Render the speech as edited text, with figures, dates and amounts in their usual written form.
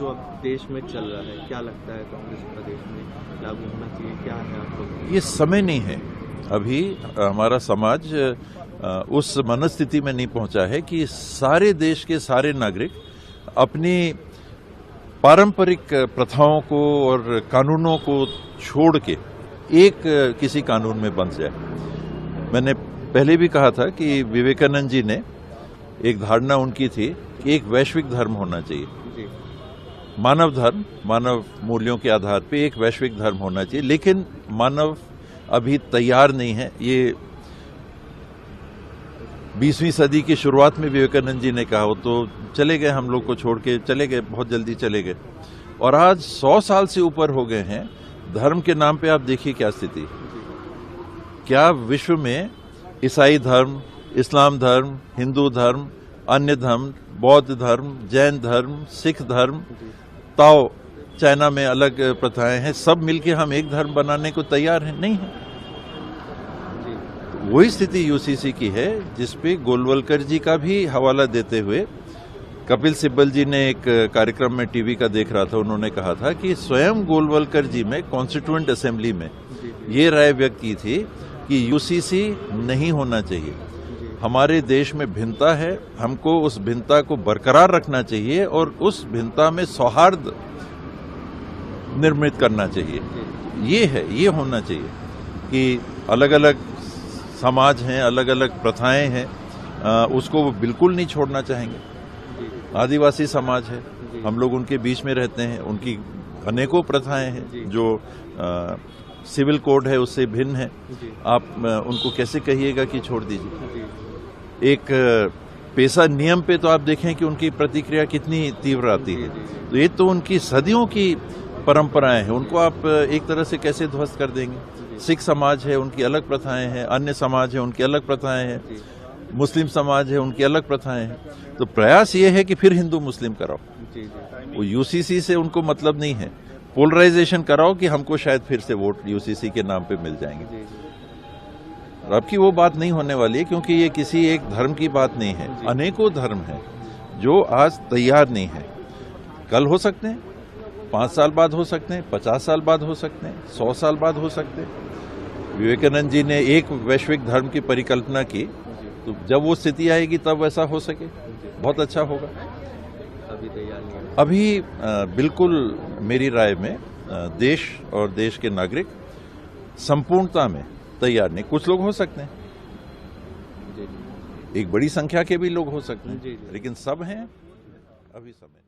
जो अब देश में चल रहा है, क्या लगता है कांग्रेस प्रदेश में लागू होना चाहिए, क्या है आपको? ये समय नहीं है। अभी हमारा समाज उस मनस्थिति में नहीं पहुंचा है कि सारे देश के सारे नागरिक अपनी पारंपरिक प्रथाओं को और कानूनों को छोड़ के एक किसी कानून में बंध जाए। मैंने पहले भी कहा था कि विवेकानंद जी ने एक धारणा उनकी थी कि एक वैश्विक धर्म होना चाहिए, मानव धर्म, मानव मूल्यों के आधार पे एक वैश्विक धर्म होना चाहिए। लेकिन मानव अभी तैयार नहीं है। ये 20वीं सदी की शुरुआत में विवेकानंद जी ने कहा, हो तो चले गए, हम लोग को छोड़ के चले गए, बहुत जल्दी चले गए। और आज 100 साल से ऊपर हो गए हैं। धर्म के नाम पे आप देखिए क्या स्थिति। क्या विश्व में ईसाई धर्म, इस्लाम धर्म, हिंदू धर्म, अन्य धर्म, बौद्ध धर्म, जैन धर्म, सिख धर्म, ताओ, चाइना में अलग प्रथाएं हैं, सब मिलके हम एक धर्म बनाने को तैयार हैं? नहीं है। वही स्थिति यूसीसी की है, जिसपे गोलवलकर जी का भी हवाला देते हुए कपिल सिब्बल जी ने एक कार्यक्रम में टीवी का देख रहा था, उन्होंने कहा था कि स्वयं गोलवलकर जी में कॉन्स्टिट्यूएंट असेंबली में ये राय व्यक्त की थी कि यूसीसी नहीं होना चाहिए। हमारे देश में भिन्नता है, हमको उस भिन्नता को बरकरार रखना चाहिए और उस भिन्नता में सौहार्द निर्मित करना चाहिए। ये है, ये होना चाहिए कि अलग अलग समाज हैं, अलग अलग प्रथाएं हैं, उसको वो बिल्कुल नहीं छोड़ना चाहेंगे। आदिवासी समाज है, हम लोग उनके बीच में रहते हैं, उनकी अनेकों प्रथाएं हैं जो सिविल कोड है उससे भिन्न है। आप उनको कैसे कहिएगा कि छोड़ दीजिए। एक पेशा नियम पे तो आप देखें कि उनकी प्रतिक्रिया कितनी तीव्र आती है। तो ये तो उनकी सदियों की परंपराएं हैं, उनको आप एक तरह से कैसे ध्वस्त कर देंगे। सिख समाज है, उनकी अलग प्रथाएं हैं, अन्य समाज है, उनकी अलग प्रथाएं हैं, मुस्लिम समाज है, उनकी अलग प्रथाएं हैं। तो प्रयास ये है कि फिर हिंदू मुस्लिम कराओ। वो यूसीसी से उनको मतलब नहीं है। पोलराइजेशन कराओ कि हमको शायद फिर से वोट यूसीसी के नाम पे मिल जाएंगे। अब की वो बात नहीं होने वाली है, क्योंकि ये किसी एक धर्म की बात नहीं है। अनेकों धर्म हैं जो आज तैयार नहीं है। कल हो सकते हैं, 5 साल बाद हो सकते हैं, 50 साल बाद हो सकते हैं, 100 साल बाद हो सकते हैं। विवेकानंद जी ने एक वैश्विक धर्म की परिकल्पना की, तो जब वो स्थिति आएगी तब वैसा हो सके, बहुत अच्छा होगा। अभी तैयार नहीं है। अभी बिल्कुल मेरी राय में देश और देश के नागरिक संपूर्णता में तैयार नहीं। कुछ लोग हो सकते हैं, एक बड़ी संख्या के भी लोग हो सकते हैं, लेकिन सब हैं अभी समय।